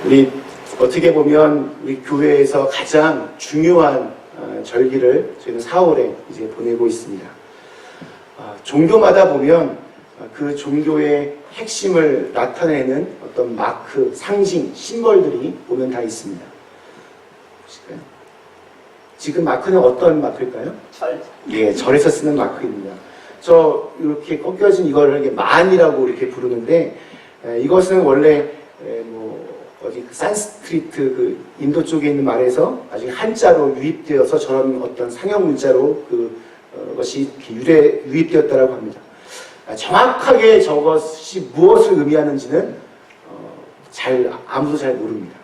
우리 어떻게 보면 우리 교회에서 가장 중요한 절기를 저희는 4월에 이제 보내고 있습니다. 종교마다 보면 그 종교의 핵심을 나타내는 어떤 마크, 상징, 심벌들이 보면 다 있습니다. 보실까요? 지금 마크는 어떤 마크일까요? 절. 예, 절에서 쓰는 마크입니다. 저 이렇게 꺾여진 이거를 만이라고 이렇게 부르는데, 이것은 원래 어디 산스크리트 그 인도 쪽에 있는 말에서 나중에 한자로 유입되어서 저런 어떤 상형 문자로 그것이 유입되었다라고 합니다. 정확하게 저것이 무엇을 의미하는지는 아무도 잘 모릅니다.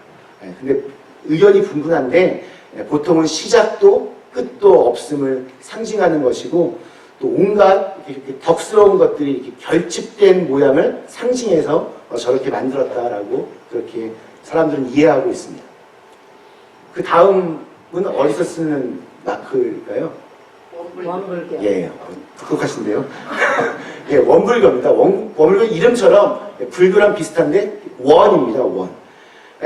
근데 의견이 분분한데, 보통은 시작도 끝도 없음을 상징하는 것이고, 또 온갖 이렇게 덕스러운 것들이 이렇게 결집된 모양을 상징해서 저렇게 만들었다라고 그렇게 사람들은 이해하고 있습니다. 그 다음은 어디서 쓰는 마크일까요? 원불교. 예, 독특하신데요. 예, 원불교입니다. 원불교 이름처럼 불교랑 비슷한데 원입니다. 원.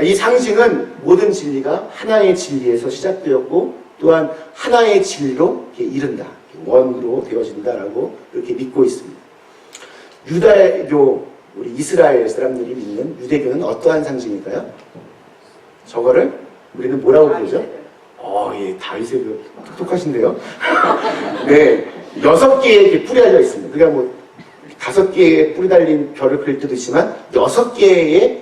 이 상징은 모든 진리가 하나의 진리에서 시작되었고, 또한 하나의 진리로 이른다. 원으로 되어진다라고 그렇게 믿고 있습니다. 유다교, 우리 이스라엘 사람들이 믿는 유대교는 어떠한 상징일까요? 저거를 우리는 뭐라고 부르죠? 예, 다윗의 그 똑똑하신데요. 네, 6개의 이렇게 뿔이 달려 있습니다. 그러니까 5개의 뿔이 달린 별을 그릴 때도 있지만 6개의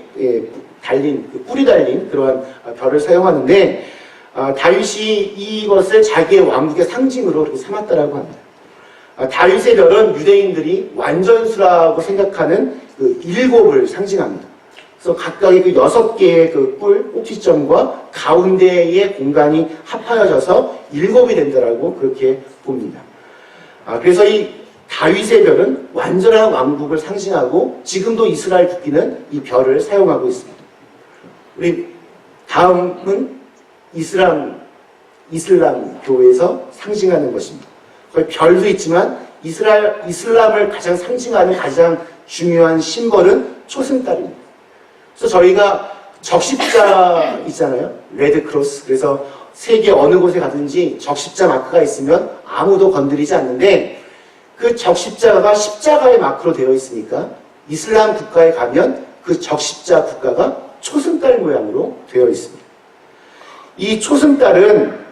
달린, 뿔이 달린 그러한 별을 사용하는데, 다윗이 이것을 자기의 왕국의 상징으로 이렇게 삼았다라고 합니다. 다윗의 별은 유대인들이 완전수라고 생각하는 그 7을 상징합니다. 그래서 각각의 그 6개의 그 뿔, 꼭지점과 가운데의 공간이 합하여져서 7이 된다라고 그렇게 봅니다. 그래서 이 다윗의 별은 완전한 왕국을 상징하고, 지금도 이스라엘 국기는 이 별을 사용하고 있습니다. 우리 다음은 이슬람 교회에서 상징하는 것입니다. 거기 별도 있지만 이슬람을 가장 상징하는 가장 중요한 심벌은 초승달입니다. 그래서 저희가 적십자 있잖아요. 레드크로스. 그래서 세계 어느 곳에 가든지 적십자 마크가 있으면 아무도 건드리지 않는데, 그 적십자가 십자가의 마크로 되어 있으니까 이슬람 국가에 가면 그 적십자 국가가 초승달 모양으로 되어 있습니다. 이 초승달은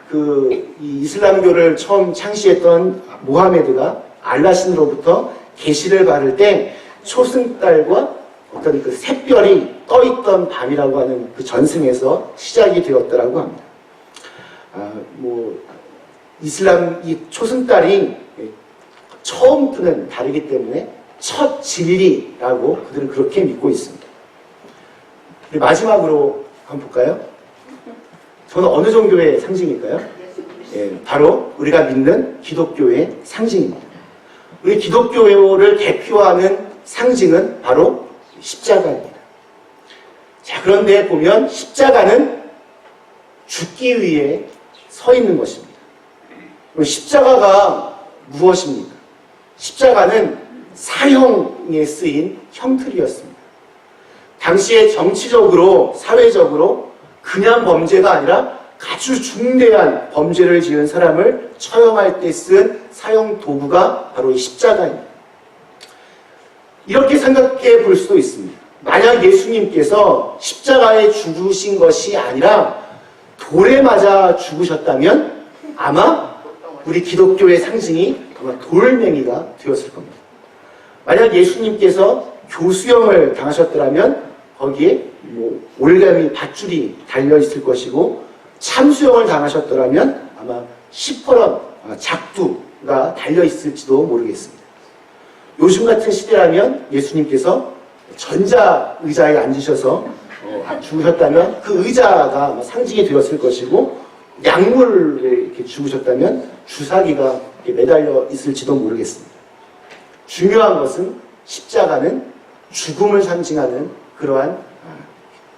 이 이슬람교를 처음 창시했던 모하메드가 알라신으로부터 계시를 받을 때 초승달과 어떤 그 샛별이 떠있던 밤이라고 하는 그 전승에서 시작이 되었다라고 합니다. 이슬람 이 초승달이 처음 뜨는 달이기 때문에 첫 진리라고 그들은 그렇게 믿고 있습니다. 마지막으로 한번 볼까요? 저는 어느 종교의 상징일까요? 예, 바로 우리가 믿는 기독교의 상징입니다. 우리 기독교를 대표하는 상징은 바로 십자가입니다. 자, 그런데 보면 십자가는 죽기 위해 서 있는 것입니다. 십자가가 무엇입니까? 십자가는 사형에 쓰인 형틀이었습니다. 당시에 정치적으로, 사회적으로 그냥 범죄가 아니라 아주 중대한 범죄를 지은 사람을 처형할 때 쓴 사형 도구가 바로 이 십자가입니다. 이렇게 생각해 볼 수도 있습니다. 만약 예수님께서 십자가에 죽으신 것이 아니라 돌에 맞아 죽으셨다면 아마 우리 기독교의 상징이 아마 돌멩이가 되었을 겁니다. 만약 예수님께서 교수형을 당하셨더라면 거기에 올가미 밧줄이 달려있을 것이고, 참수형을 당하셨더라면 아마 시퍼런 작두가 달려있을지도 모르겠습니다. 요즘 같은 시대라면 예수님께서 전자의자에 앉으셔서 죽으셨다면 그 의자가 아마 상징이 되었을 것이고, 약물에 이렇게 죽으셨다면 주사기가 이렇게 매달려 있을지도 모르겠습니다. 중요한 것은 십자가는 죽음을 상징하는 그러한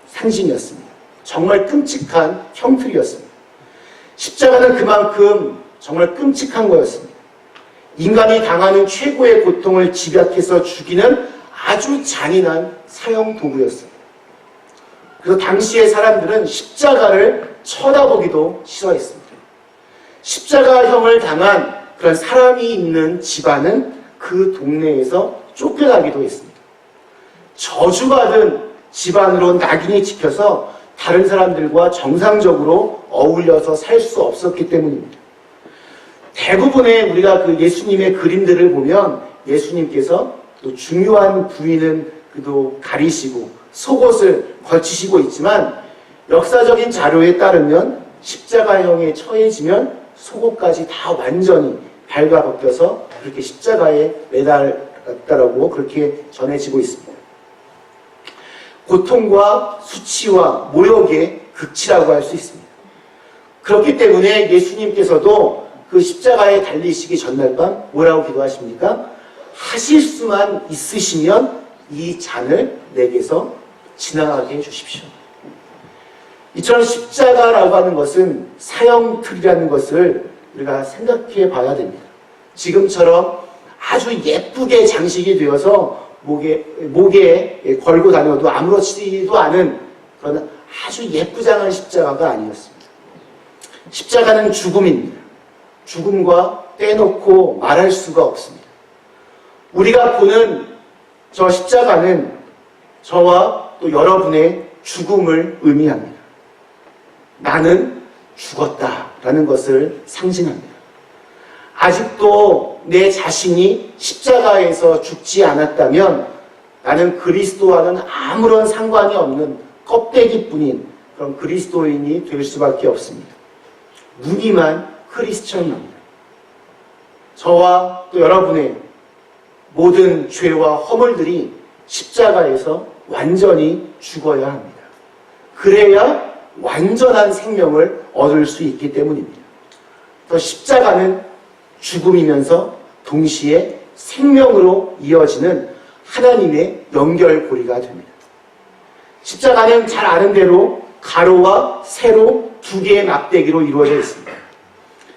상징이었습니다. 정말 끔찍한 형틀이었습니다. 십자가는 그만큼 정말 끔찍한 거였습니다. 인간이 당하는 최고의 고통을 집약해서 죽이는 아주 잔인한 사형 도구였습니다. 그래서 당시의 사람들은 십자가를 쳐다보기도 싫어했습니다. 십자가형을 당한 그런 사람이 있는 집안은 그 동네에서 쫓겨나기도 했습니다. 저주받은 집안으로 낙인이 찍혀서 다른 사람들과 정상적으로 어울려서 살 수 없었기 때문입니다. 대부분의 우리가 그 예수님의 그림들을 보면 예수님께서 또 중요한 부위는 그도 가리시고 속옷을 걸치시고 있지만 역사적인 자료에 따르면 십자가형에 처해지면 속옷까지 다 완전히 발가벗겨서 그렇게 십자가에 매달았다라고 그렇게 전해지고 있습니다. 고통과 수치와 모욕의 극치라고 할 수 있습니다. 그렇기 때문에 예수님께서도 그 십자가에 달리시기 전날 밤 뭐라고 기도하십니까? 하실 수만 있으시면 이 잔을 내게서 지나가게 해주십시오. 이처럼 십자가라고 하는 것은 사형틀이라는 것을 우리가 생각해 봐야 됩니다. 지금처럼 아주 예쁘게 장식이 되어서 목에 걸고 다녀도 아무렇지도 않은 그런 아주 예쁘장한 십자가가 아니었습니다. 십자가는 죽음입니다. 죽음과 떼놓고 말할 수가 없습니다. 우리가 보는 저 십자가는 저와 또 여러분의 죽음을 의미합니다. 나는 죽었다라는 것을 상징합니다. 아직도 내 자신이 십자가에서 죽지 않았다면 나는 그리스도와는 아무런 상관이 없는 껍데기뿐인 그런 그리스도인이 될 수밖에 없습니다. 무늬만 크리스천입니다. 저와 또 여러분의 모든 죄와 허물들이 십자가에서 완전히 죽어야 합니다. 그래야 완전한 생명을 얻을 수 있기 때문입니다. 또 십자가는 죽음이면서 동시에 생명으로 이어지는 하나님의 연결고리가 됩니다. 십자가는 잘 아는 대로 가로와 세로 두 개의 막대기로 이루어져 있습니다.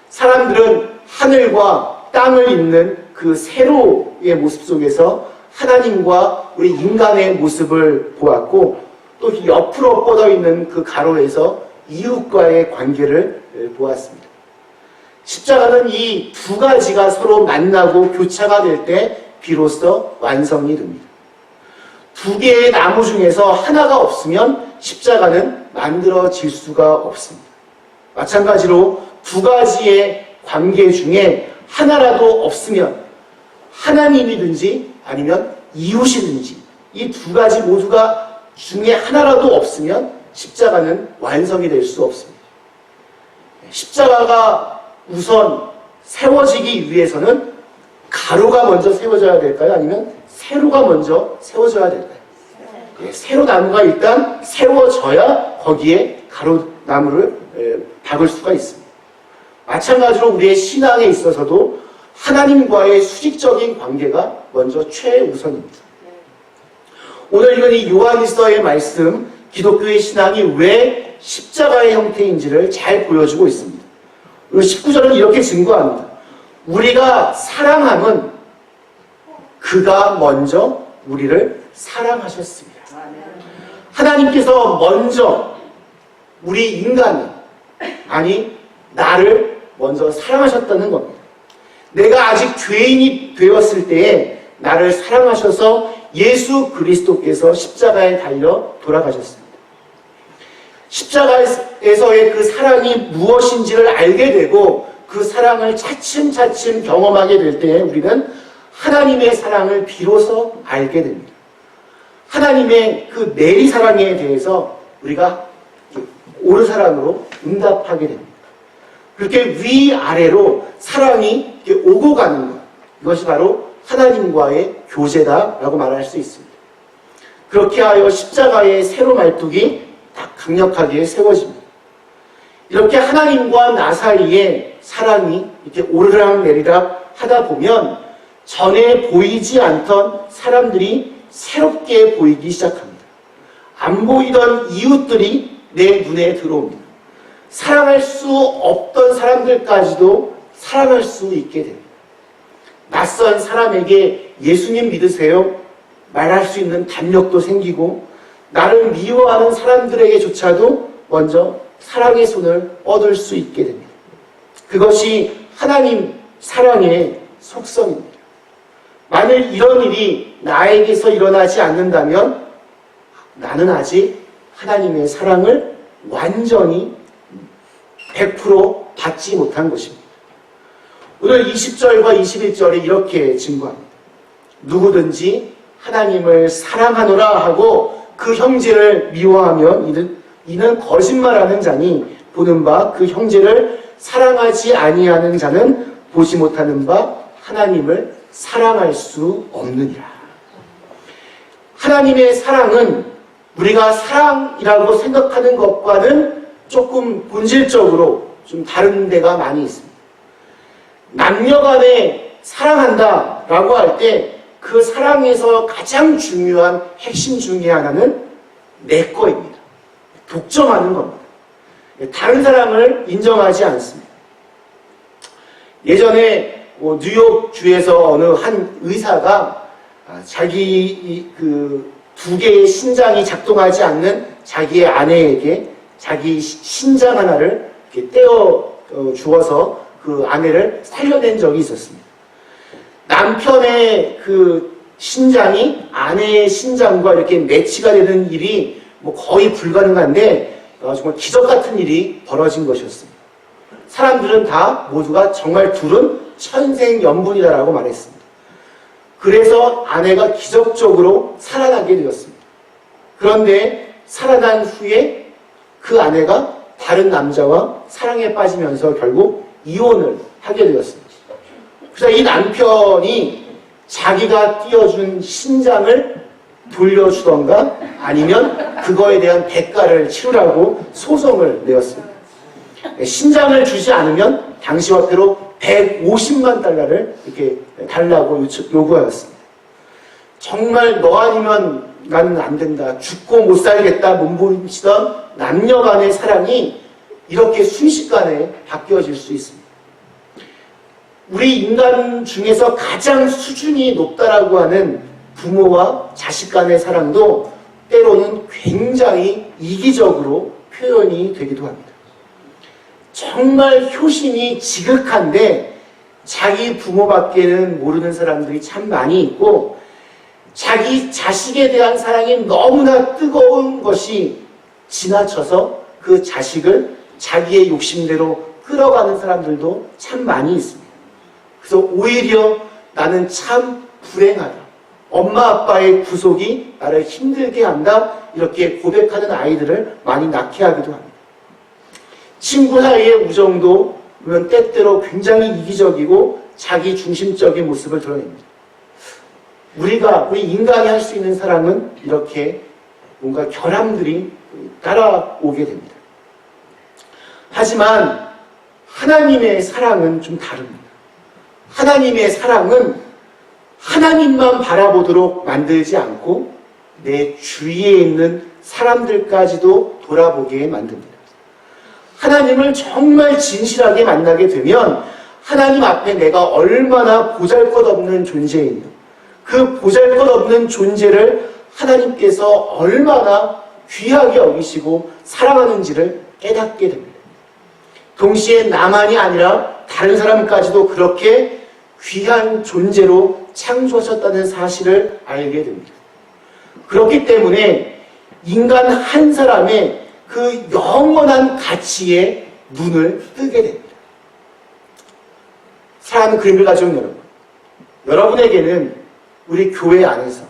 사람들은 하늘과 땅을 잇는 그 세로의 모습 속에서 하나님과 우리 인간의 모습을 보았고 또 옆으로 뻗어 있는 그 가로에서 이웃과의 관계를 보았습니다. 십자가는 이 두 가지가 서로 만나고 교차가 될 때 비로소 완성이 됩니다. 두 개의 나무 중에서 하나가 없으면 십자가는 만들어질 수가 없습니다. 마찬가지로 두 가지의 관계 중에 하나라도 없으면 하나님이든지 아니면 이웃이든지 이 두 가지 모두가 중에 하나라도 없으면 십자가는 완성이 될 수 없습니다. 십자가가 우선 세워지기 위해서는 가로가 먼저 세워져야 될까요? 아니면 세로가 먼저 세워져야 될까요? 세로나무가 일단 세워져야 거기에 가로나무를 박을 수가 있습니다. 마찬가지로 우리의 신앙에 있어서도 하나님과의 수직적인 관계가 먼저 최우선입니다. 오늘 읽은 이 요한일서의 말씀, 기독교의 신앙이 왜 십자가의 형태인지를 잘 보여주고 있습니다. 19절은 이렇게 증거합니다. 우리가 사랑함은 그가 먼저 우리를 사랑하셨습니다. 하나님께서 먼저 우리 인간을, 아니 나를 먼저 사랑하셨다는 겁니다. 내가 아직 죄인이 되었을 때에 나를 사랑하셔서 예수 그리스도께서 십자가에 달려 돌아가셨습니다. 십자가에서의 그 사랑이 무엇인지를 알게 되고 그 사랑을 차츰차츰 경험하게 될 때에 우리는 하나님의 사랑을 비로소 알게 됩니다. 하나님의 그 내리사랑에 대해서 우리가 옳은 사랑으로 응답하게 됩니다. 그렇게 위아래로 사랑이 이렇게 오고 가는 것, 이것이 바로 하나님과의 교제다라고 말할 수 있습니다. 그렇게 하여 십자가의 세로 말뚝이 딱 강력하게 세워집니다. 이렇게 하나님과 나 사이에 사랑이 이렇게 오르락 내리락 하다 보면 전에 보이지 않던 사람들이 새롭게 보이기 시작합니다. 안 보이던 이웃들이 내 눈에 들어옵니다. 사랑할 수 없던 사람들까지도 사랑할 수 있게 됩니다. 낯선 사람에게 예수님 믿으세요? 말할 수 있는 담력도 생기고 나를 미워하는 사람들에게조차도 먼저 사랑의 손을 뻗을 수 있게 됩니다. 그것이 하나님 사랑의 속성입니다. 만일 이런 일이 나에게서 일어나지 않는다면 나는 아직 하나님의 사랑을 완전히 100% 받지 못한 것입니다. 오늘 20절과 21절에 이렇게 증거합니다. 누구든지 하나님을 사랑하노라 하고 그 형제를 미워하면 이는 거짓말하는 자니 보는 바 그 형제를 사랑하지 아니하는 자는 보지 못하는 바 하나님을 사랑할 수 없느니라. 하나님의 사랑은 우리가 사랑이라고 생각하는 것과는 조금 본질적으로 좀 다른 데가 많이 있습니다. 남녀간에 사랑한다라고 할 때 그 사랑에서 가장 중요한 핵심 중에 하나는 내 거입니다. 독점하는 겁니다. 다른 사람을 인정하지 않습니다. 예전에 뉴욕주에서 어느 한 의사가 자기 그 두 개의 신장이 작동하지 않는 자기의 아내에게 자기 신장 하나를 이렇게 떼어 주어서 그 아내를 살려낸 적이 있었습니다. 남편의 그 신장이 아내의 신장과 이렇게 매치가 되는 일이 거의 불가능한데 정말 기적 같은 일이 벌어진 것이었습니다. 사람들은 다 모두가 정말 둘은 천생연분이다라고 말했습니다. 그래서 아내가 기적적으로 살아나게 되었습니다. 그런데 살아난 후에 그 아내가 다른 남자와 사랑에 빠지면서 결국 이혼을 하게 되었습니다. 그래서 이 남편이 자기가 띄워준 신장을 돌려주던가 아니면 그거에 대한 대가를 치르라고 소송을 내었습니다. 신장을 주지 않으면 당시 화폐로 150만 달러를 이렇게 달라고 요구하였습니다. 정말 너 아니면 나는 안 된다, 죽고 못 살겠다 몸부림치던 남녀 간의 사랑이 이렇게 순식간에 바뀌어질 수 있습니다. 우리 인간 중에서 가장 수준이 높다라고 하는 부모와 자식 간의 사랑도 때로는 굉장히 이기적으로 표현이 되기도 합니다. 정말 효심이 지극한데 자기 부모밖에는 모르는 사람들이 참 많이 있고 자기 자식에 대한 사랑이 너무나 뜨거운 것이 지나쳐서 그 자식을 자기의 욕심대로 끌어가는 사람들도 참 많이 있습니다. 그래서 오히려 나는 참 불행하다. 엄마 아빠의 구속이 나를 힘들게 한다. 이렇게 고백하는 아이들을 많이 낳게 하기도 합니다. 친구 사이의 우정도 보면 때때로 굉장히 이기적이고 자기 중심적인 모습을 드러냅니다. 우리 인간이 할 수 있는 사랑은 이렇게 뭔가 결함들이 따라오게 됩니다. 하지만 하나님의 사랑은 좀 다릅니다. 하나님의 사랑은 하나님만 바라보도록 만들지 않고 내 주위에 있는 사람들까지도 돌아보게 만듭니다. 하나님을 정말 진실하게 만나게 되면 하나님 앞에 내가 얼마나 보잘것없는 존재이며 그 보잘것없는 존재를 하나님께서 얼마나 귀하게 여기시고 사랑하는지를 깨닫게 됩니다. 동시에 나만이 아니라 다른 사람까지도 그렇게 귀한 존재로 창조하셨다는 사실을 알게 됩니다. 그렇기 때문에 인간 한 사람의 그 영원한 가치에 눈을 뜨게 됩니다. 사랑하는 그림을 가져온 여러분에게는 우리 교회 안에서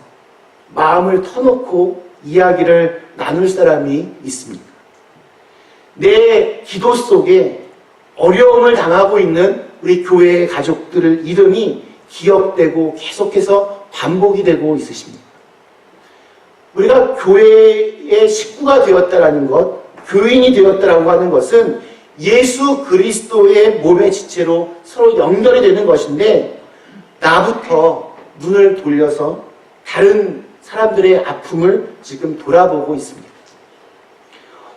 마음을 터놓고 이야기를 나눌 사람이 있습니까? 내 기도 속에 어려움을 당하고 있는 우리 교회의 가족들의 이름이 기억되고 계속해서 반복이 되고 있으십니까? 우리가 교회의 식구가 되었다라는 것, 교인이 되었다라고 하는 것은 예수 그리스도의 몸의 지체로 서로 연결이 되는 것인데 나부터 눈을 돌려서 다른 사람들의 아픔을 지금 돌아보고 있습니다.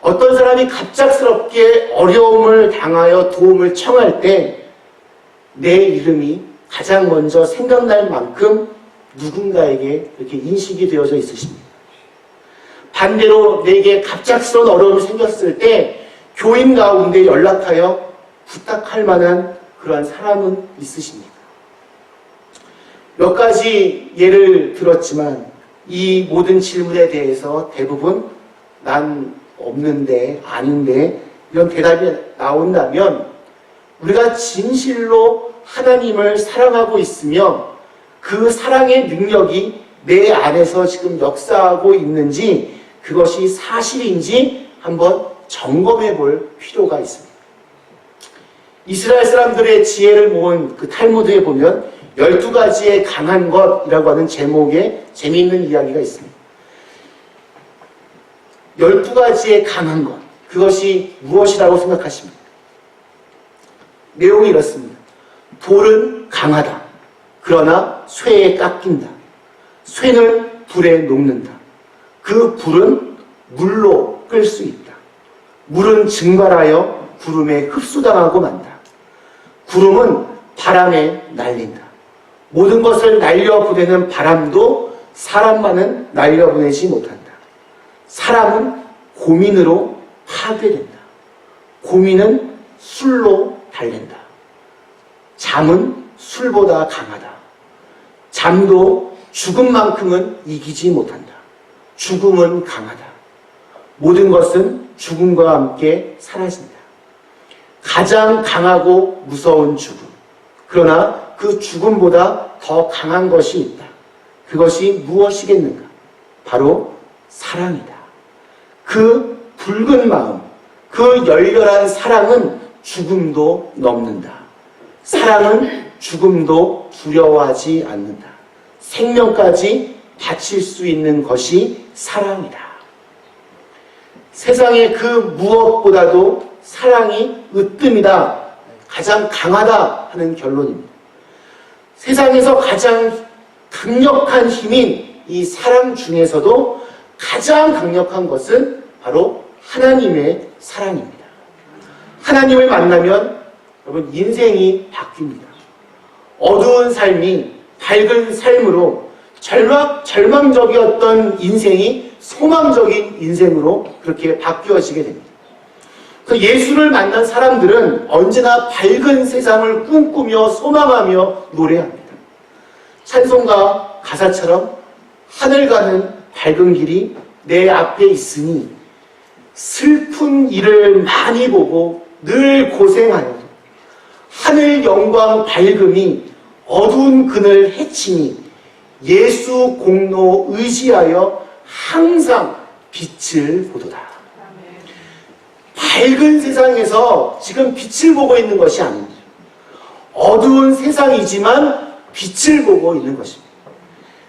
어떤 사람이 갑작스럽게 어려움을 당하여 도움을 청할 때 내 이름이 가장 먼저 생각날 만큼 누군가에게 이렇게 인식이 되어져 있으십니다. 반대로 내게 갑작스러운 어려움이 생겼을 때 교인 가운데 연락하여 부탁할 만한 그러한 사람은 있으십니까? 몇 가지 예를 들었지만 이 모든 질문에 대해서 대부분 난 없는데, 아닌데 이런 대답이 나온다면 우리가 진실로 하나님을 사랑하고 있으며 그 사랑의 능력이 내 안에서 지금 역사하고 있는지, 그것이 사실인지 한번 점검해 볼 필요가 있습니다. 이스라엘 사람들의 지혜를 모은 그 탈무드에 보면 12가지의 강한 것이라고 하는 제목의 재미있는 이야기가 있습니다. 12가지의 강한 것, 그것이 무엇이라고 생각하십니까? 내용이 이렇습니다. 돌은 강하다. 그러나 쇠에 깎인다. 쇠는 불에 녹는다. 그 불은 물로 끌 수 있다. 물은 증발하여 구름에 흡수당하고 만다. 구름은 바람에 날린다. 모든 것을 날려보내는 바람도 사람만은 날려보내지 못한다. 사람은 고민으로 파괴된다. 고민은 술로 달랜다. 잠은 술보다 강하다. 잠도 죽음만큼은 이기지 못한다. 죽음은 강하다. 모든 것은 죽음과 함께 사라진다. 가장 강하고 무서운 죽음. 그러나 그 죽음보다 더 강한 것이 있다. 그것이 무엇이겠는가? 바로 사랑이다. 그 붉은 마음, 그 열렬한 사랑은 죽음도 넘는다. 사랑은 죽음도 두려워하지 않는다. 생명까지 바칠 수 있는 것이 사랑이다. 세상의 그 무엇보다도 사랑이 으뜸이다, 가장 강하다 하는 결론입니다. 세상에서 가장 강력한 힘인 이 사랑 중에서도 가장 강력한 것은 바로 하나님의 사랑입니다. 하나님을 만나면 여러분 인생이 바뀝니다. 어두운 삶이 밝은 삶으로, 절망적이었던 인생이 소망적인 인생으로 그렇게 바뀌어지게 됩니다. 그 예수를 만난 사람들은 언제나 밝은 세상을 꿈꾸며 소망하며 노래합니다. 찬송가 가사처럼 하늘 가는 밝은 길이 내 앞에 있으니 슬픈 일을 많이 보고 늘 고생하여도 하늘 영광 밝음이 어두운 그늘 해치니 예수 공로 의지하여 항상 빛을 보도다. 밝은 세상에서 지금 빛을 보고 있는 것이 아닙니다. 어두운 세상이지만 빛을 보고 있는 것입니다.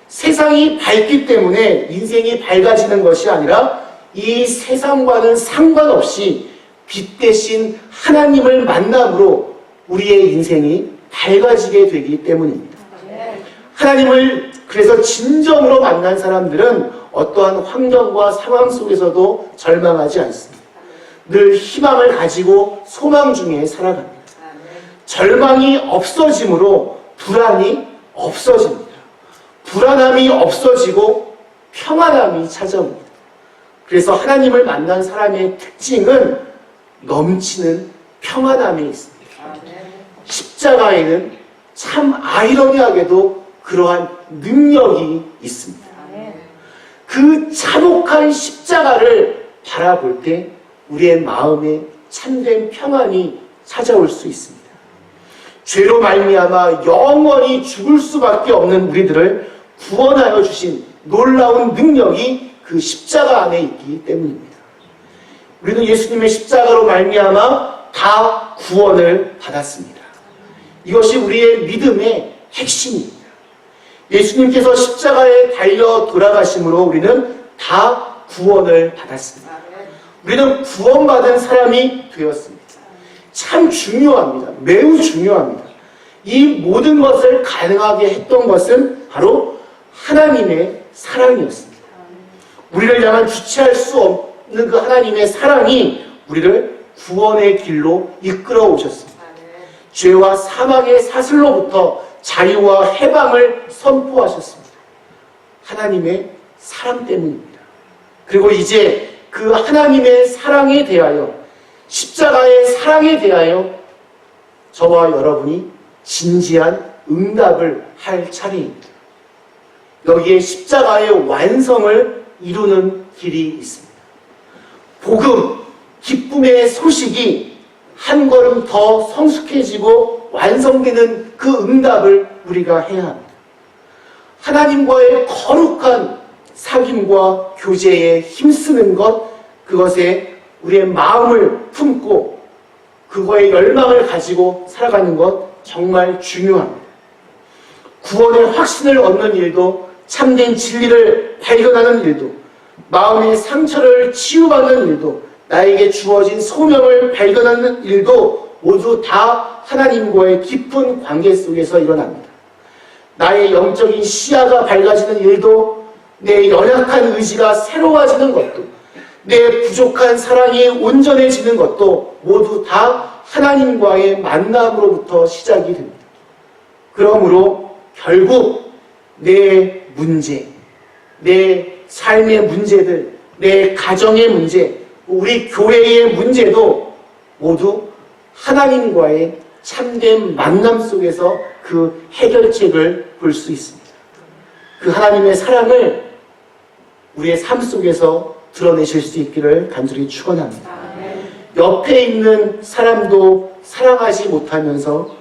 세상이 밝기 때문에 인생이 밝아지는 것이 아니라 이 세상과는 상관없이 빛 대신 하나님을 만남으로 우리의 인생이 밝아지게 되기 때문입니다. 하나님을 그래서 진정으로 만난 사람들은 어떠한 환경과 상황 속에서도 절망하지 않습니다. 늘 희망을 가지고 소망 중에 살아갑니다. 절망이 없어짐으로 불안이 없어집니다. 불안함이 없어지고 평안함이 찾아옵니다. 그래서 하나님을 만난 사람의 특징은 넘치는 평안함이 있습니다. 십자가에는 참 아이러니하게도 그러한 능력이 있습니다. 그 참혹한 십자가를 바라볼 때 우리의 마음에 참된 평안이 찾아올 수 있습니다. 죄로 말미암아 영원히 죽을 수밖에 없는 우리들을 구원하여 주신 놀라운 능력이 그 십자가 안에 있기 때문입니다. 우리는 예수님의 십자가로 말미암아 다 구원을 받았습니다. 이것이 우리의 믿음의 핵심입니다. 예수님께서 십자가에 달려 돌아가심으로 우리는 다 구원을 받았습니다. 우리는 구원받은 사람이 되었습니다. 참 중요합니다. 매우 중요합니다. 이 모든 것을 가능하게 했던 것은 바로 하나님의 사랑이었습니다. 우리를 향한 주체할 수 없는 그 하나님의 사랑이 우리를 구원의 길로 이끌어 오셨습니다. 죄와 사망의 사슬로부터 자유와 해방을 선포하셨습니다. 하나님의 사랑 때문입니다. 그리고 이제 그 하나님의 사랑에 대하여, 십자가의 사랑에 대하여 저와 여러분이 진지한 응답을 할 차례입니다. 여기에 십자가의 완성을 이루는 길이 있습니다. 복음, 기쁨의 소식이 한 걸음 더 성숙해지고 완성되는 그 응답을 우리가 해야 합니다. 하나님과의 거룩한 사귐과 교제에 힘쓰는 것, 그것에 우리의 마음을 품고 그거에 열망을 가지고 살아가는 것 정말 중요합니다. 구원의 확신을 얻는 일도, 참된 진리를 발견하는 일도, 마음의 상처를 치유받는 일도, 나에게 주어진 소명을 발견하는 일도 모두 다 하나님과의 깊은 관계 속에서 일어납니다. 나의 영적인 시야가 밝아지는 일도, 내 연약한 의지가 새로워지는 것도, 내 부족한 사랑이 온전해지는 것도 모두 다 하나님과의 만남으로부터 시작이 됩니다. 그러므로 결국 내 문제, 내 삶의 문제들, 내 가정의 문제, 우리 교회의 문제도 모두 하나님과의 참된 만남 속에서 그 해결책을 볼 수 있습니다. 그 하나님의 사랑을 우리의 삶 속에서 드러내실 수 있기를 간절히 축원합니다. 옆에 있는 사람도 사랑하지 못하면서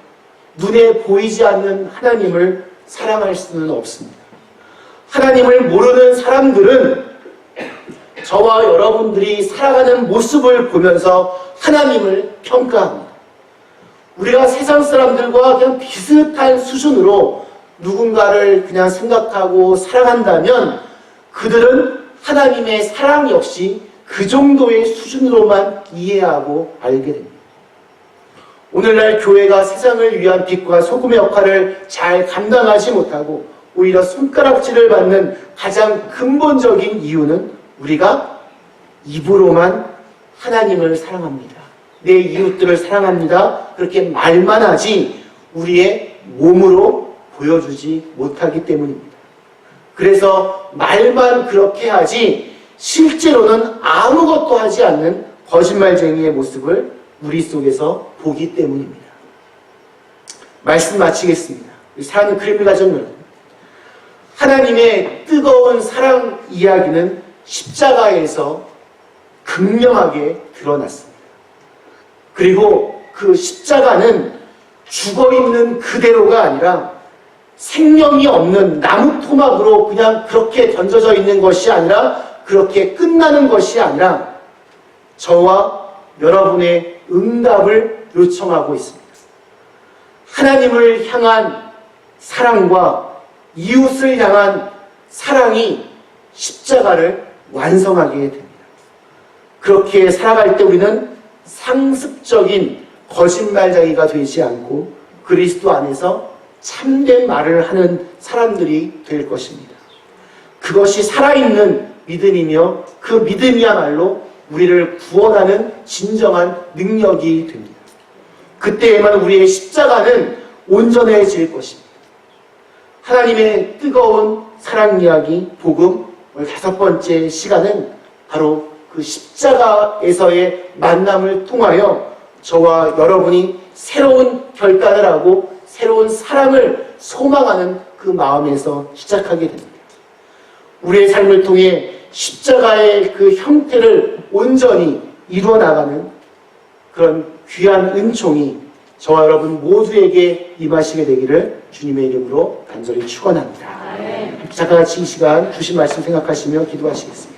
눈에 보이지 않는 하나님을 사랑할 수는 없습니다. 하나님을 모르는 사람들은 저와 여러분들이 살아가는 모습을 보면서 하나님을 평가합니다. 우리가 세상 사람들과 그냥 비슷한 수준으로 누군가를 그냥 생각하고 사랑한다면 그들은 하나님의 사랑 역시 그 정도의 수준으로만 이해하고 알게 됩니다. 오늘날 교회가 세상을 위한 빛과 소금의 역할을 잘 감당하지 못하고 오히려 손가락질을 받는 가장 근본적인 이유는 우리가 입으로만 하나님을 사랑합니다, 내 이웃들을 사랑합니다, 그렇게 말만 하지 우리의 몸으로 보여주지 못하기 때문입니다. 그래서 말만 그렇게 하지 실제로는 아무것도 하지 않는 거짓말쟁이의 모습을 우리 속에서 보기 때문입니다. 말씀 마치겠습니다. 사랑하는 그림의 가족 여러분, 하나님의 뜨거운 사랑 이야기는 십자가에서 극명하게 드러났습니다. 그리고 그 십자가는 죽어있는 그대로가 아니라 생명이 없는 나무 토막으로 그냥 그렇게 던져져 있는 것이 아니라, 그렇게 끝나는 것이 아니라 저와 여러분의 응답을 요청하고 있습니다. 하나님을 향한 사랑과 이웃을 향한 사랑이 십자가를 완성하게 됩니다. 그렇게 살아갈 때 우리는 상습적인 거짓말쟁이가 되지 않고 그리스도 안에서 참된 말을 하는 사람들이 될 것입니다. 그것이 살아있는 믿음이며 그 믿음이야말로 우리를 구원하는 진정한 능력이 됩니다. 그때에만 우리의 십자가는 온전해질 것입니다. 하나님의 뜨거운 사랑 이야기 복음 오늘 5번째 시간은 바로 그 십자가에서의 만남을 통하여 저와 여러분이 새로운 결단을 하고 새로운 사랑을 소망하는 그 마음에서 시작하게 됩니다. 우리의 삶을 통해 십자가의 그 형태를 온전히 이루어나가는 그런 귀한 은총이 저와 여러분 모두에게 임하시게 되기를 주님의 이름으로 간절히 축원합니다. 작가같이 이 시간 주신 말씀 생각하시며 기도하시겠습니다.